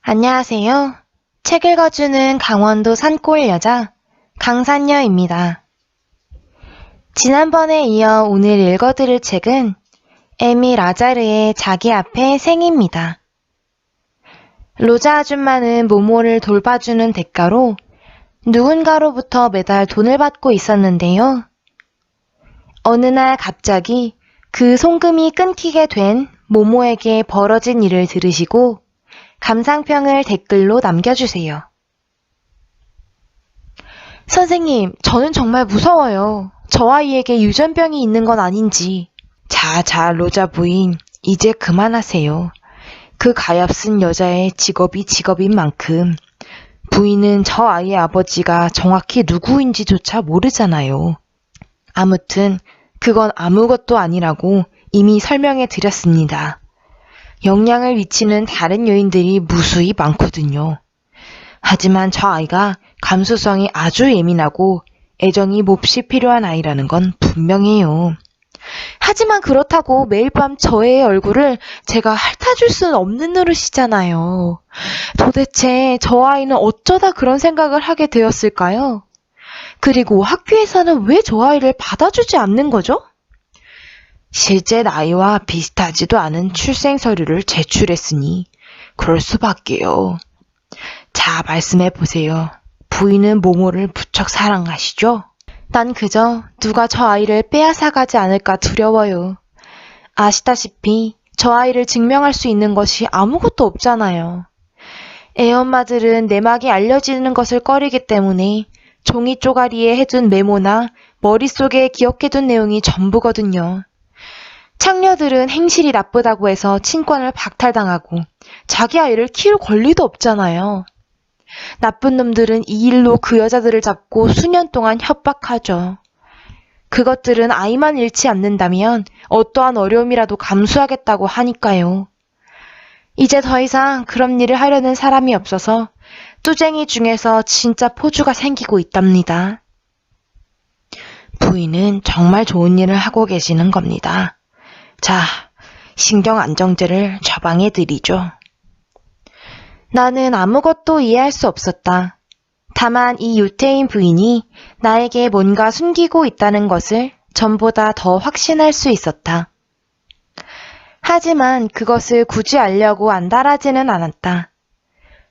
안녕하세요. 책 읽어주는 강원도 산골 여자 강산여입니다. 지난번에 이어 오늘 읽어드릴 책은 에미 라자르의 자기 앞에 생입니다. 로자 아줌마는 모모를 돌봐주는 대가로 누군가로부터 매달 돈을 받고 있었는데요. 어느 날 갑자기 그 송금이 끊기게 된 모모에게 벌어진 일을 들으시고 감상평을 댓글로 남겨주세요. 선생님, 저는 정말 무서워요. 저 아이에게 유전병이 있는 건 아닌지. 자, 로자 부인, 이제 그만하세요. 그 가엾은 여자의 직업이 직업인 만큼 부인은 저 아이의 아버지가 정확히 누구인지조차 모르잖아요. 아무튼 그건 아무것도 아니라고 이미 설명해 드렸습니다. 영향을 미치는 다른 요인들이 무수히 많거든요. 하지만 저 아이가 감수성이 아주 예민하고 애정이 몹시 필요한 아이라는 건 분명해요. 하지만 그렇다고 매일 밤 저의 얼굴을 제가 핥아줄 수는 없는 노릇이잖아요. 도대체 저 아이는 어쩌다 그런 생각을 하게 되었을까요? 그리고 학교에서는 왜 저 아이를 받아주지 않는 거죠? 실제 나이와 비슷하지도 않은 출생 서류를 제출했으니 그럴 수밖에요. 자, 말씀해 보세요. 부인은 모모를 무척 사랑하시죠? 난 그저 누가 저 아이를 빼앗아가지 않을까 두려워요. 아시다시피 저 아이를 증명할 수 있는 것이 아무것도 없잖아요. 애엄마들은 내막이 알려지는 것을 꺼리기 때문에 종이 쪼가리에 해둔 메모나 머릿속에 기억해둔 내용이 전부거든요. 창녀들은 행실이 나쁘다고 해서 친권을 박탈당하고 자기 아이를 키울 권리도 없잖아요. 나쁜 놈들은 이 일로 그 여자들을 잡고 수년 동안 협박하죠. 그것들은 아이만 잃지 않는다면 어떠한 어려움이라도 감수하겠다고 하니까요. 이제 더 이상 그런 일을 하려는 사람이 없어서 뚜쟁이 중에서 진짜 포주가 생기고 있답니다. 부인은 정말 좋은 일을 하고 계시는 겁니다. 자, 신경안정제를 처방해 드리죠. 나는 아무것도 이해할 수 없었다. 다만 이 유태인 부인이 나에게 뭔가 숨기고 있다는 것을 전보다 더 확신할 수 있었다. 하지만 그것을 굳이 알려고 안달하지는 않았다.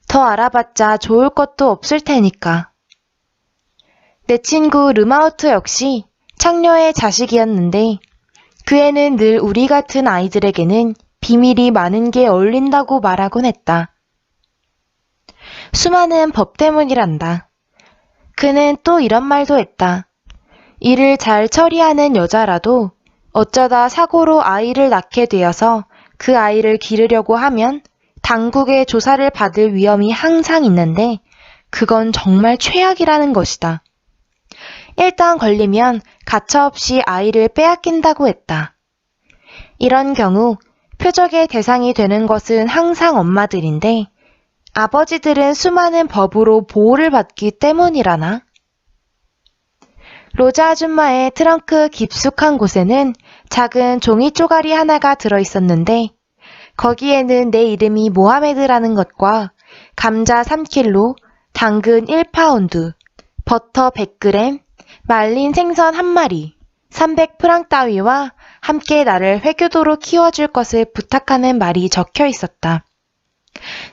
더 알아봤자 좋을 것도 없을 테니까. 내 친구 르마우트 역시 창녀의 자식이었는데 그 애는 늘 우리 같은 아이들에게는 비밀이 많은 게 어울린다고 말하곤 했다. 수많은 법 때문이란다. 그는 또 이런 말도 했다. 일을 잘 처리하는 여자라도 어쩌다 사고로 아이를 낳게 되어서 그 아이를 기르려고 하면 당국의 조사를 받을 위험이 항상 있는데 그건 정말 최악이라는 것이다. 일단 걸리면 가차없이 아이를 빼앗긴다고 했다. 이런 경우 표적의 대상이 되는 것은 항상 엄마들인데 아버지들은 수많은 법으로 보호를 받기 때문이라나? 로자 아줌마의 트렁크 깊숙한 곳에는 작은 종이 쪼가리 하나가 들어있었는데 거기에는 내 이름이 모하메드라는 것과 감자 3kg, 당근 1파운드, 버터 100g, 말린 생선 1마리, 300프랑 따위와 함께 나를 회교도로 키워줄 것을 부탁하는 말이 적혀 있었다.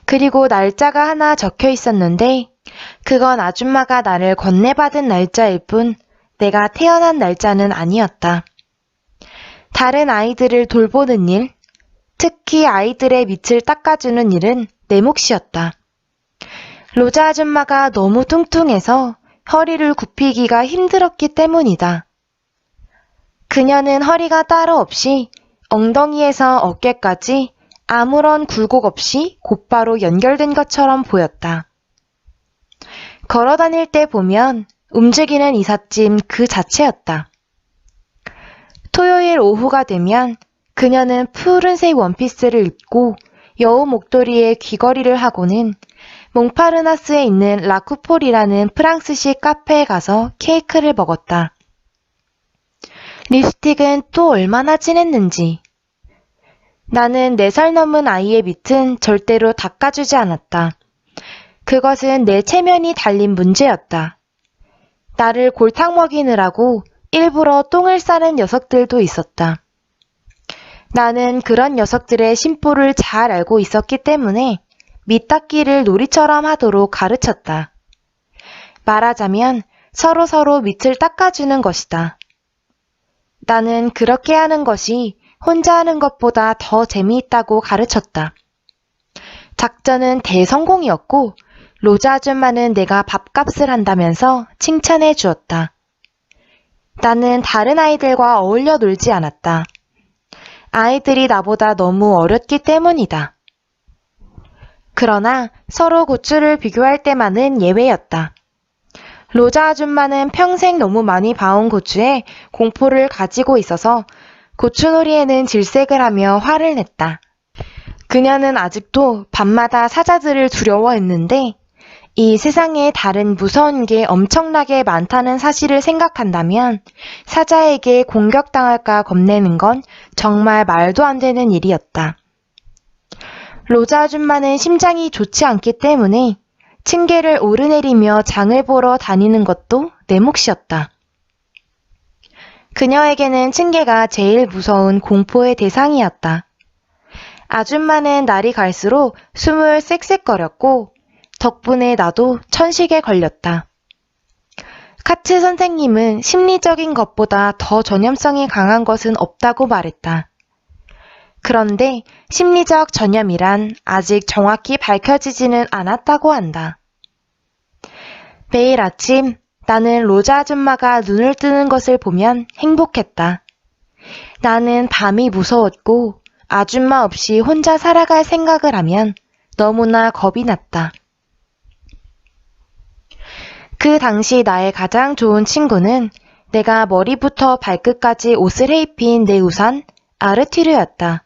그리고 날짜가 하나 적혀 있었는데 그건 아줌마가 나를 건네받은 날짜일 뿐 내가 태어난 날짜는 아니었다. 다른 아이들을 돌보는 일, 특히 아이들의 밑을 닦아주는 일은 내 몫이었다. 로자 아줌마가 너무 뚱뚱해서 허리를 굽히기가 힘들었기 때문이다. 그녀는 허리가 따로 없이 엉덩이에서 어깨까지 아무런 굴곡 없이 곧바로 연결된 것처럼 보였다. 걸어 다닐 때 보면 움직이는 이삿짐 그 자체였다. 토요일 오후가 되면 그녀는 푸른색 원피스를 입고 여우 목도리에 귀걸이를 하고는 몽파르나스에 있는 라쿠폴이라는 프랑스식 카페에 가서 케이크를 먹었다. 립스틱은 또 얼마나 진했는지. 나는 4살 넘은 아이의 밑은 절대로 닦아주지 않았다. 그것은 내 체면이 달린 문제였다. 나를 골탕 먹이느라고 일부러 똥을 싸는 녀석들도 있었다. 나는 그런 녀석들의 심보를 잘 알고 있었기 때문에 밑닦기를 놀이처럼 하도록 가르쳤다. 말하자면 서로서로 밑을 닦아주는 것이다. 나는 그렇게 하는 것이 혼자 하는 것보다 더 재미있다고 가르쳤다. 작전은 대성공이었고 로자 아줌마는 내가 밥값을 한다면서 칭찬해 주었다. 나는 다른 아이들과 어울려 놀지 않았다. 아이들이 나보다 너무 어렸기 때문이다. 그러나 서로 고추를 비교할 때만은 예외였다. 로자 아줌마는 평생 너무 많이 봐온 고추에 공포를 가지고 있어서 고추놀이에는 질색을 하며 화를 냈다. 그녀는 아직도 밤마다 사자들을 두려워했는데 이 세상에 다른 무서운 게 엄청나게 많다는 사실을 생각한다면 사자에게 공격당할까 겁내는 건 정말 말도 안 되는 일이었다. 로자 아줌마는 심장이 좋지 않기 때문에 층계를 오르내리며 장을 보러 다니는 것도 내 몫이었다. 그녀에게는 층계가 제일 무서운 공포의 대상이었다. 아줌마는 날이 갈수록 숨을 쌕쌕거렸고 덕분에 나도 천식에 걸렸다. 카츠 선생님은 심리적인 것보다 더 전염성이 강한 것은 없다고 말했다. 그런데 심리적 전염이란 아직 정확히 밝혀지지는 않았다고 한다. 매일 아침 나는 로자 아줌마가 눈을 뜨는 것을 보면 행복했다. 나는 밤이 무서웠고 아줌마 없이 혼자 살아갈 생각을 하면 너무나 겁이 났다. 그 당시 나의 가장 좋은 친구는 내가 머리부터 발끝까지 옷을 해입힌 내 우산 아르티르였다.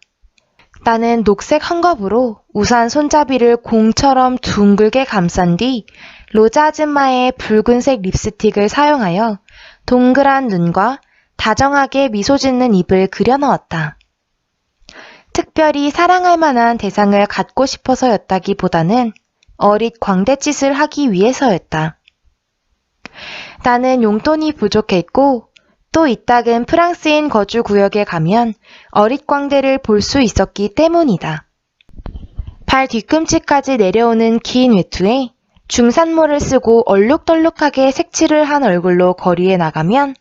나는 녹색 헝겊으로 우산 손잡이를 공처럼 둥글게 감싼 뒤 로자 아줌마의 붉은색 립스틱을 사용하여 동그란 눈과 다정하게 미소 짓는 입을 그려 넣었다. 특별히 사랑할 만한 대상을 갖고 싶어서였다기보다는 어릿 광대짓을 하기 위해서였다. 나는 용돈이 부족했고 또 이따금 프랑스인 거주 구역에 가면 어릿광대를 볼 수 있었기 때문이다. 발 뒤꿈치까지 내려오는 긴 외투에 중산모를 쓰고 얼룩덜룩하게 색칠을 한 얼굴로 거리에 나가면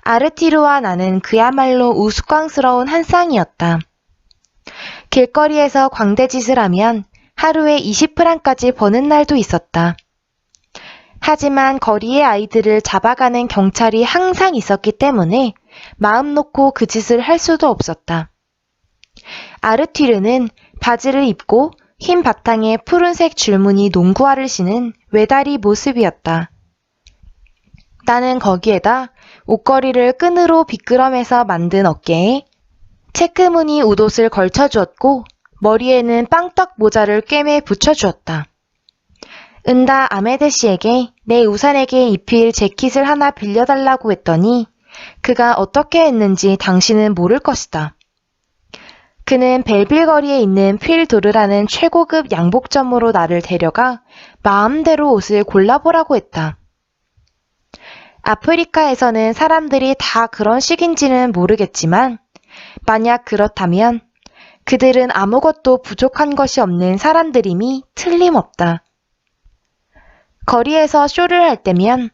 아르티르와 나는 그야말로 우스꽝스러운 한 쌍이었다. 길거리에서 광대짓을 하면 하루에 20프랑까지 버는 날도 있었다. 하지만 거리의 아이들을 잡아가는 경찰이 항상 있었기 때문에 마음 놓고 그 짓을 할 수도 없었다. 아르티르는 바지를 입고 흰 바탕에 푸른색 줄무늬 농구화를 신은 외다리 모습이었다. 나는 거기에다 옷걸이를 끈으로 비끄럼해서 만든 어깨에 체크무늬 웃옷을 걸쳐주었고 머리에는 빵떡 모자를 꿰매 붙여주었다. 은다 아메데 씨에게 내 우산에게 입힐 재킷을 하나 빌려달라고 했더니 그가 어떻게 했는지 당신은 모를 것이다. 그는 벨빌 거리에 있는 필도르라는 최고급 양복점으로 나를 데려가 마음대로 옷을 골라보라고 했다. 아프리카에서는 사람들이 다 그런 식인지는 모르겠지만 만약 그렇다면 그들은 아무것도 부족한 것이 없는 사람들임이 틀림없다. 거리에서 쇼를 할 때면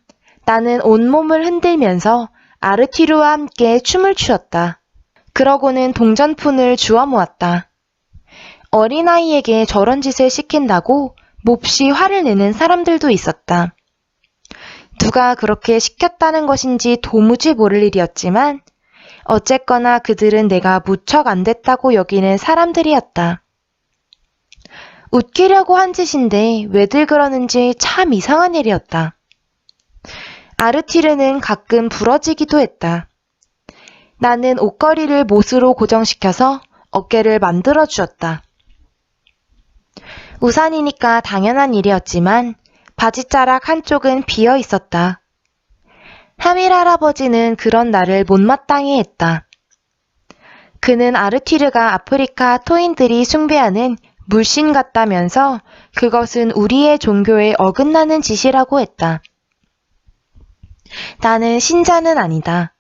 나는 온몸을 흔들면서 아르티르와 함께 춤을 추었다. 그러고는 동전푼을 주워 모았다. 어린아이에게 저런 짓을 시킨다고 몹시 화를 내는 사람들도 있었다. 누가 그렇게 시켰다는 것인지 도무지 모를 일이었지만 어쨌거나 그들은 내가 무척 안 됐다고 여기는 사람들이었다. 웃기려고 한 짓인데 왜들 그러는지 참 이상한 일이었다. 아르티르는 가끔 부러지기도 했다. 나는 옷걸이를 못으로 고정시켜서 어깨를 만들어 주었다. 우산이니까 당연한 일이었지만 바지자락 한쪽은 비어 있었다. 하밀 할아버지는 그런 나를 못마땅해 했다. 그는 아르튀르가 아프리카 토인들이 숭배하는 물신 같다면서 그것은 우리의 종교에 어긋나는 짓이라고 했다. 나는 신자는 아니다.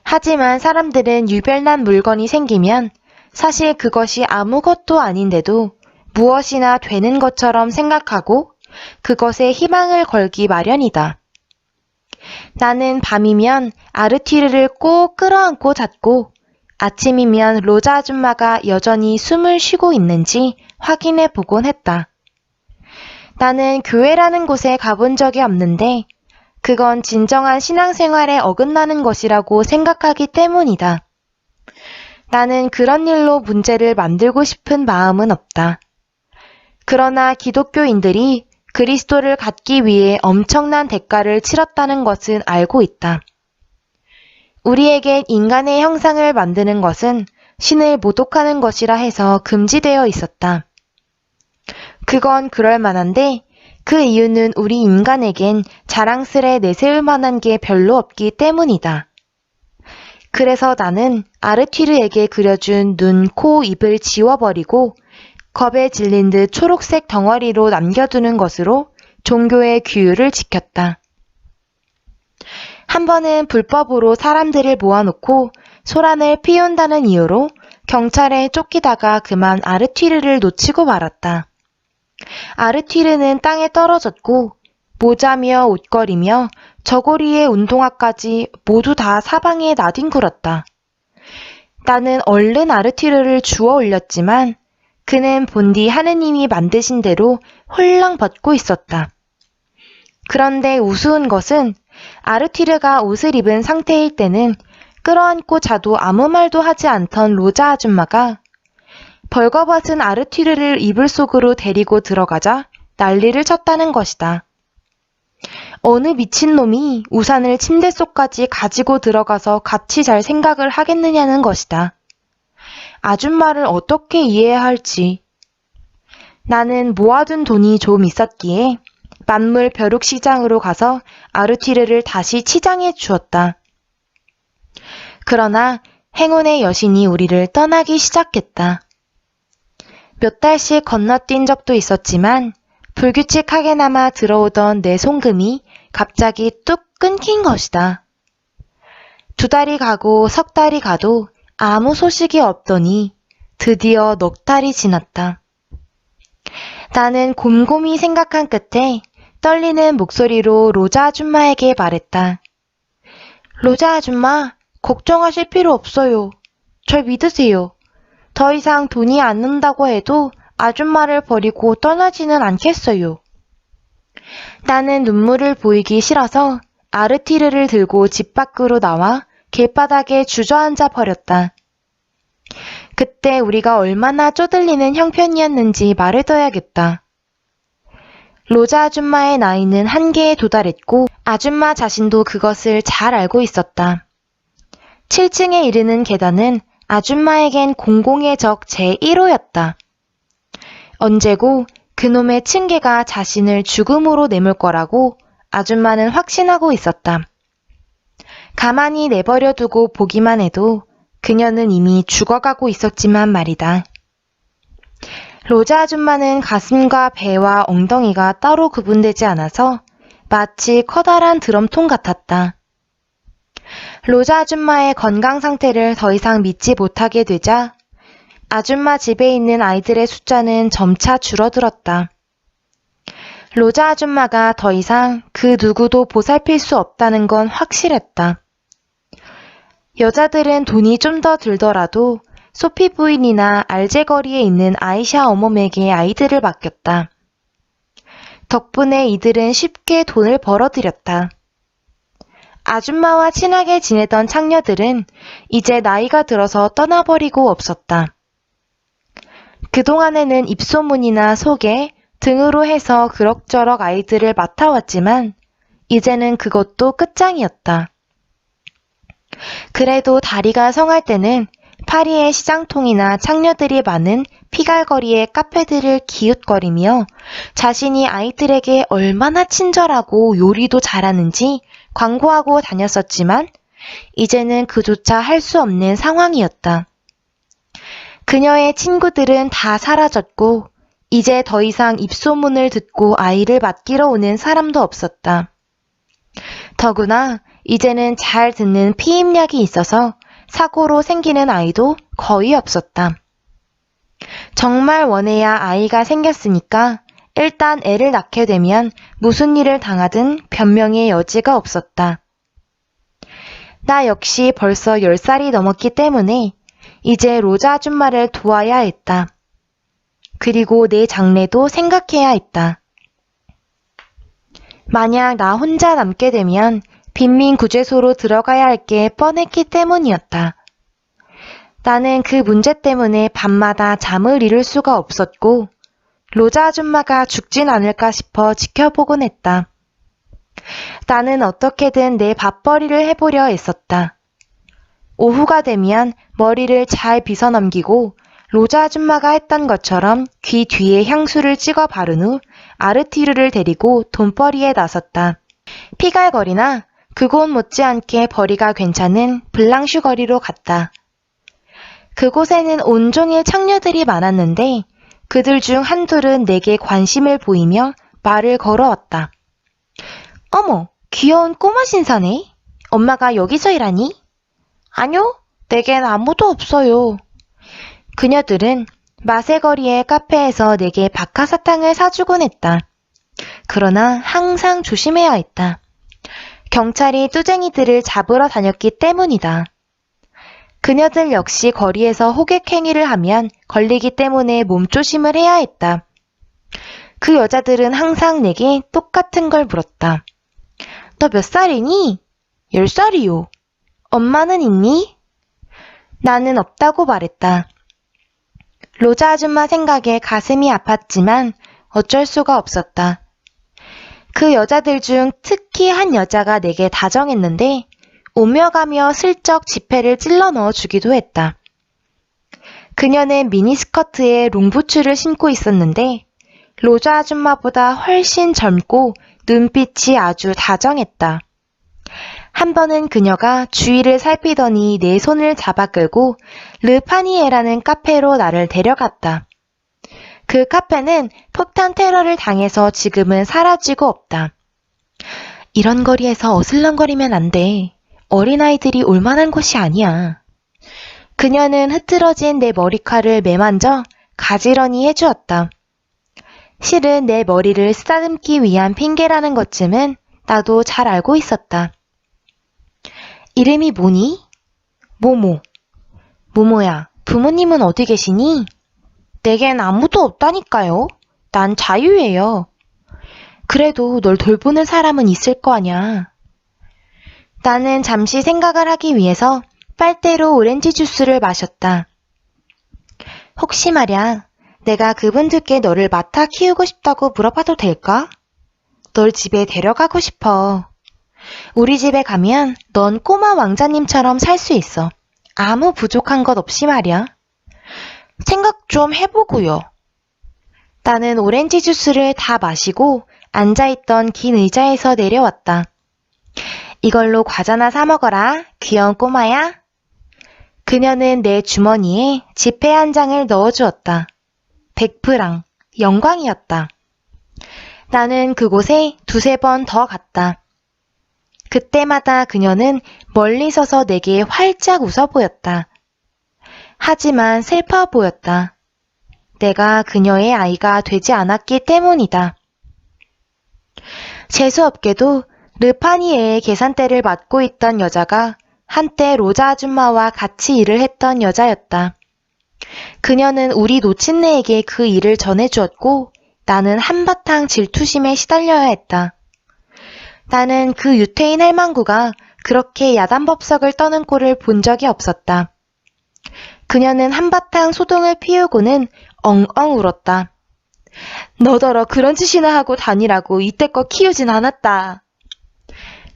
하지만 사람들은 유별난 물건이 생기면 사실 그것이 아무것도 아닌데도 무엇이나 되는 것처럼 생각하고 그것에 희망을 걸기 마련이다. 나는 밤이면 아르튀르를 꼭 끌어안고 잤고 아침이면 로자 아줌마가 여전히 숨을 쉬고 있는지 확인해 보곤 했다. 나는 교회라는 곳에 가본 적이 없는데 그건 진정한 신앙생활에 어긋나는 것이라고 생각하기 때문이다. 나는 그런 일로 문제를 만들고 싶은 마음은 없다. 그러나 기독교인들이 그리스도를 갖기 위해 엄청난 대가를 치렀다는 것은 알고 있다. 우리에게 인간의 형상을 만드는 것은 신을 모독하는 것이라 해서 금지되어 있었다. 그건 그럴 만한데 그 이유는 우리 인간에겐 자랑스레 내세울 만한 게 별로 없기 때문이다. 그래서 나는 아르튀르에게 그려준 눈, 코, 입을 지워버리고 겁에 질린 듯 초록색 덩어리로 남겨두는 것으로 종교의 규율을 지켰다. 한 번은 불법으로 사람들을 모아놓고 소란을 피운다는 이유로 경찰에 쫓기다가 그만 아르튀르를 놓치고 말았다. 아르튀르는 땅에 떨어졌고 모자며 옷걸이며 저고리의 운동화까지 모두 다 사방에 나뒹굴었다. 나는 얼른 아르튀르를 주워 올렸지만 그는 본디 하느님이 만드신 대로 홀랑 벗고 있었다. 그런데 우스운 것은 아르튀르가 옷을 입은 상태일 때는 끌어안고 자도 아무 말도 하지 않던 로자 아줌마가 벌거벗은 아르튀르를 이불 속으로 데리고 들어가자 난리를 쳤다는 것이다. 어느 미친놈이 우산을 침대 속까지 가지고 들어가서 같이 잘 생각을 하겠느냐는 것이다. 아줌마를 어떻게 이해해야 할지. 나는 모아둔 돈이 좀 있었기에 만물 벼룩시장으로 가서 아르튀르를 다시 치장해 주었다. 그러나 행운의 여신이 우리를 떠나기 시작했다. 몇 달씩 건너뛴 적도 있었지만 불규칙하게나마 들어오던 내 송금이 갑자기 뚝 끊긴 것이다. 2달이 가고 3달이 가도 아무 소식이 없더니 드디어 4달이 지났다. 나는 곰곰이 생각한 끝에 떨리는 목소리로 로자 아줌마에게 말했다. 로자 아줌마, 걱정하실 필요 없어요. 절 믿으세요. 더 이상 돈이 안 는다고 해도 아줌마를 버리고 떠나지는 않겠어요. 나는 눈물을 보이기 싫어서 아르튀르를 들고 집 밖으로 나와 길바닥에 주저앉아 버렸다. 그때 우리가 얼마나 쪼들리는 형편이었는지 말해둬야겠다. 로자 아줌마의 나이는 한계에 도달했고 아줌마 자신도 그것을 잘 알고 있었다. 7층에 이르는 계단은 아줌마에겐 공공의 적 제1호였다. 언제고 그놈의 층계가 자신을 죽음으로 내몰 거라고 아줌마는 확신하고 있었다. 가만히 내버려 두고 보기만 해도 그녀는 이미 죽어가고 있었지만 말이다. 로자 아줌마는 가슴과 배와 엉덩이가 따로 구분되지 않아서 마치 커다란 드럼통 같았다. 로자 아줌마의 건강 상태를 더 이상 믿지 못하게 되자 아줌마 집에 있는 아이들의 숫자는 점차 줄어들었다. 로자 아줌마가 더 이상 그 누구도 보살필 수 없다는 건 확실했다. 여자들은 돈이 좀 더 들더라도 소피 부인이나 알제거리에 있는 아이샤 어멈에게 아이들을 맡겼다. 덕분에 이들은 쉽게 돈을 벌어들였다. 아줌마와 친하게 지내던 창녀들은 이제 나이가 들어서 떠나버리고 없었다. 그동안에는 입소문이나 소개 등으로 해서 그럭저럭 아이들을 맡아왔지만 이제는 그것도 끝장이었다. 그래도 다리가 성할 때는 파리의 시장통이나 창녀들이 많은 피갈거리의 카페들을 기웃거리며 자신이 아이들에게 얼마나 친절하고 요리도 잘하는지 광고하고 다녔었지만 이제는 그조차 할 수 없는 상황이었다. 그녀의 친구들은 다 사라졌고 이제 더 이상 입소문을 듣고 아이를 맡기러 오는 사람도 없었다. 더구나 이제는 잘 듣는 피임약이 있어서 사고로 생기는 아이도 거의 없었다. 정말 원해야 아이가 생겼으니까 일단 애를 낳게 되면 무슨 일을 당하든 변명의 여지가 없었다. 나 역시 벌써 10살이 넘었기 때문에 이제 로자 아줌마를 도와야 했다. 그리고 내 장래도 생각해야 했다. 만약 나 혼자 남게 되면 빈민구제소로 들어가야 할 게 뻔했기 때문이었다. 나는 그 문제 때문에 밤마다 잠을 이룰 수가 없었고 로자 아줌마가 죽진 않을까 싶어 지켜보곤 했다. 나는 어떻게든 내 밥벌이를 해보려 애썼다. 오후가 되면 머리를 잘 빗어 넘기고 로자 아줌마가 했던 것처럼 귀 뒤에 향수를 찍어 바른 후 아르티르를 데리고 돈벌이에 나섰다. 피갈거리나 그곳 못지않게 벌이가 괜찮은 블랑슈 거리로 갔다. 그곳에는 온종일 청녀들이 많았는데 그들 중 한둘은 내게 관심을 보이며 말을 걸어왔다. 어머, 귀여운 꼬마 신사네. 엄마가 여기서 일하니? 아니요, 내겐 아무도 없어요. 그녀들은 마세거리의 카페에서 내게 박하사탕을 사주곤 했다. 그러나 항상 조심해야 했다. 경찰이 뚜쟁이들을 잡으러 다녔기 때문이다. 그녀들 역시 거리에서 호객행위를 하면 걸리기 때문에 몸조심을 해야 했다. 그 여자들은 항상 내게 똑같은 걸 물었다. 너 몇 살이니? 10살이요. 엄마는 있니? 나는 없다고 말했다. 로자 아줌마 생각에 가슴이 아팠지만 어쩔 수가 없었다. 그 여자들 중 특히 한 여자가 내게 다정했는데 오며 가며 슬쩍 지폐를 찔러 넣어주기도 했다. 그녀는 미니스커트에 롱부츠를 신고 있었는데 로자 아줌마보다 훨씬 젊고 눈빛이 아주 다정했다. 한 번은 그녀가 주위를 살피더니 내 손을 잡아 끌고 르파니에라는 카페로 나를 데려갔다. 그 카페는 폭탄 테러를 당해서 지금은 사라지고 없다. 이런 거리에서 어슬렁거리면 안 돼. 어린아이들이 올 만한 곳이 아니야. 그녀는 흐트러진 내 머리칼을 매만져 가지런히 해주었다. 실은 내 머리를 쓰다듬기 위한 핑계라는 것쯤은 나도 잘 알고 있었다. 이름이 뭐니? 모모. 모모야, 부모님은 어디 계시니? 내겐 아무도 없다니까요. 난 자유예요. 그래도 널 돌보는 사람은 있을 거 아냐. 나는 잠시 생각을 하기 위해서 빨대로 오렌지 주스를 마셨다. 혹시 말야, 내가 그분들께 너를 맡아 키우고 싶다고 물어봐도 될까? 널 집에 데려가고 싶어. 우리 집에 가면 넌 꼬마 왕자님처럼 살 수 있어. 아무 부족한 것 없이 말이야. 생각 좀 해보고요. 나는 오렌지 주스를 다 마시고 앉아있던 긴 의자에서 내려왔다. 이걸로 과자나 사 먹어라, 귀여운 꼬마야. 그녀는 내 주머니에 지폐 한 장을 넣어주었다. 100프랑, 영광이었다. 나는 그곳에 두세 번 더 갔다. 그때마다 그녀는 멀리 서서 내게 활짝 웃어 보였다. 하지만 슬퍼 보였다. 내가 그녀의 아이가 되지 않았기 때문이다. 재수없게도 르파니에의 계산대를 맡고 있던 여자가 한때 로자 아줌마와 같이 일을 했던 여자였다. 그녀는 우리 노친네에게 그 일을 전해주었고 나는 한바탕 질투심에 시달려야 했다. 나는 그 유태인 할망구가 그렇게 야단법석을 떠는 꼴을 본 적이 없었다. 그녀는 한바탕 소동을 피우고는 엉엉 울었다. 너더러 그런 짓이나 하고 다니라고 이때껏 키우진 않았다.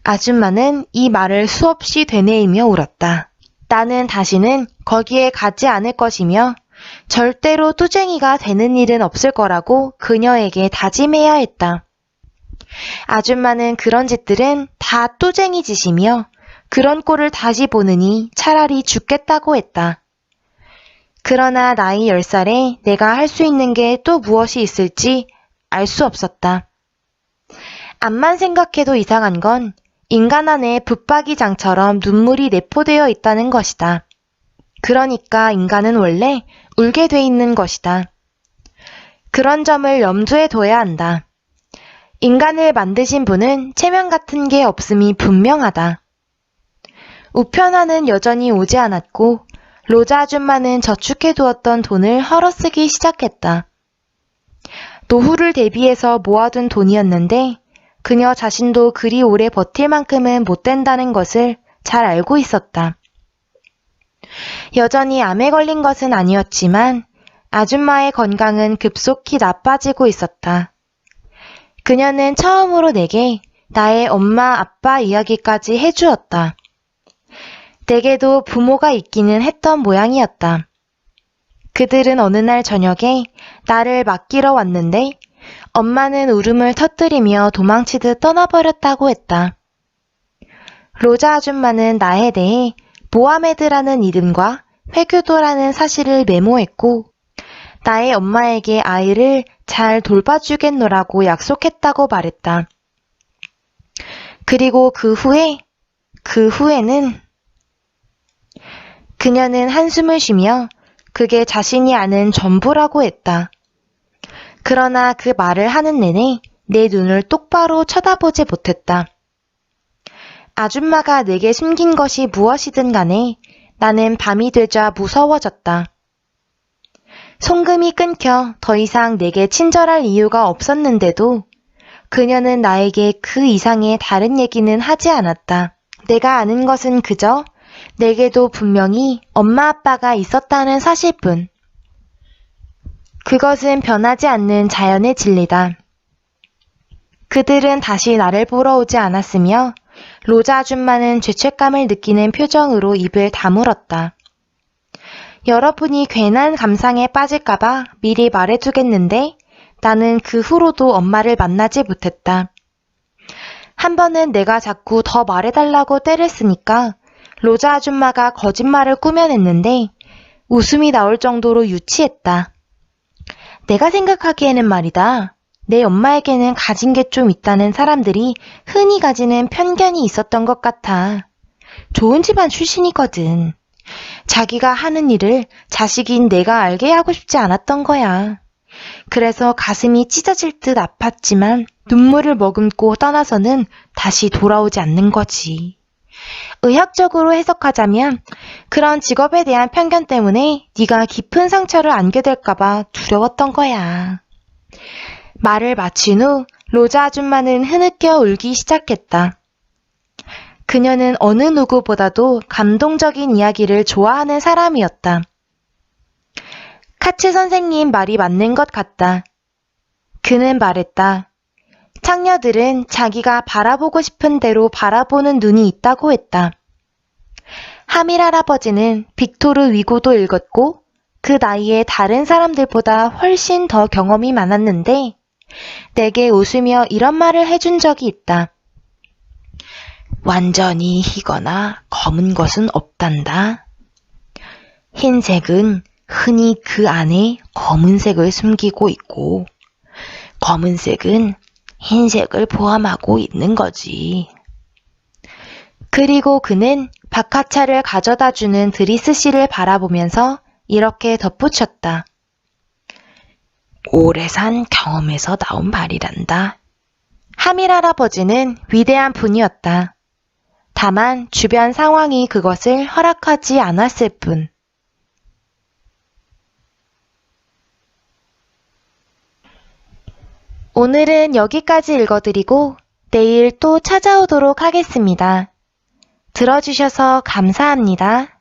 아줌마는 이 말을 수없이 되뇌이며 울었다. 나는 다시는 거기에 가지 않을 것이며 절대로 뚜쟁이가 되는 일은 없을 거라고 그녀에게 다짐해야 했다. 아줌마는 그런 짓들은 다 뚜쟁이 짓이며 그런 꼴을 다시 보느니 차라리 죽겠다고 했다. 그러나 나이 10살에 내가 할 수 있는 게 또 무엇이 있을지 알 수 없었다. 암만 생각해도 이상한 건 인간 안에 붙박이장처럼 눈물이 내포되어 있다는 것이다. 그러니까 인간은 원래 울게 돼 있는 것이다. 그런 점을 염두에 둬야 한다. 인간을 만드신 분은 체면 같은 게 없음이 분명하다. 우편화는 여전히 오지 않았고 로자 아줌마는 저축해두었던 돈을 헐어쓰기 시작했다. 노후를 대비해서 모아둔 돈이었는데 그녀 자신도 그리 오래 버틸 만큼은 못 된다는 것을 잘 알고 있었다. 여전히 암에 걸린 것은 아니었지만 아줌마의 건강은 급속히 나빠지고 있었다. 그녀는 처음으로 내게 나의 엄마, 아빠 이야기까지 해주었다. 내게도 부모가 있기는 했던 모양이었다. 그들은 어느 날 저녁에 나를 맡기러 왔는데 엄마는 울음을 터뜨리며 도망치듯 떠나버렸다고 했다. 로자 아줌마는 나에 대해 모하메드라는 이름과 회교도라는 사실을 메모했고 나의 엄마에게 아이를 잘 돌봐주겠노라고 약속했다고 말했다. 그리고 그 후에는 그녀는 한숨을 쉬며 그게 자신이 아는 전부라고 했다. 그러나 그 말을 하는 내내 내 눈을 똑바로 쳐다보지 못했다. 아줌마가 내게 숨긴 것이 무엇이든 간에 나는 밤이 되자 무서워졌다. 송금이 끊겨 더 이상 내게 친절할 이유가 없었는데도 그녀는 나에게 그 이상의 다른 얘기는 하지 않았다. 내가 아는 것은 그저 내게도 분명히 엄마 아빠가 있었다는 사실뿐. 그것은 변하지 않는 자연의 진리다. 그들은 다시 나를 보러 오지 않았으며 로자 아줌마는 죄책감을 느끼는 표정으로 입을 다물었다. 여러분이 괜한 감상에 빠질까봐 미리 말해두겠는데 나는 그 후로도 엄마를 만나지 못했다. 한 번은 내가 자꾸 더 말해달라고 떼를 쓰니까 로자 아줌마가 거짓말을 꾸며냈는데 웃음이 나올 정도로 유치했다. 내가 생각하기에는 말이다. 내 엄마에게는 가진 게 좀 있다는 사람들이 흔히 가지는 편견이 있었던 것 같아. 좋은 집안 출신이거든. 자기가 하는 일을 자식인 내가 알게 하고 싶지 않았던 거야. 그래서 가슴이 찢어질 듯 아팠지만 눈물을 머금고 떠나서는 다시 돌아오지 않는 거지. 의학적으로 해석하자면 그런 직업에 대한 편견 때문에 네가 깊은 상처를 안게 될까봐 두려웠던 거야. 말을 마친 후 로자 아줌마는 흐느껴 울기 시작했다. 그녀는 어느 누구보다도 감동적인 이야기를 좋아하는 사람이었다. 카츠 선생님 말이 맞는 것 같다. 그는 말했다. 창녀들은 자기가 바라보고 싶은 대로 바라보는 눈이 있다고 했다. 하밀 할아버지는 빅토르 위고도 읽었고 그 나이에 다른 사람들보다 훨씬 더 경험이 많았는데 내게 웃으며 이런 말을 해준 적이 있다. 완전히 희거나 검은 것은 없단다. 흰색은 흔히 그 안에 검은색을 숨기고 있고 검은색은 흰색을 포함하고 있는 거지. 그리고 그는 박하차를 가져다 주는 드리스 씨를 바라보면서 이렇게 덧붙였다. 오래 산 경험에서 나온 말이란다. 하밀 할아버지는 위대한 분이었다. 다만 주변 상황이 그것을 허락하지 않았을 뿐. 오늘은 여기까지 읽어드리고 내일 또 찾아오도록 하겠습니다. 들어주셔서 감사합니다.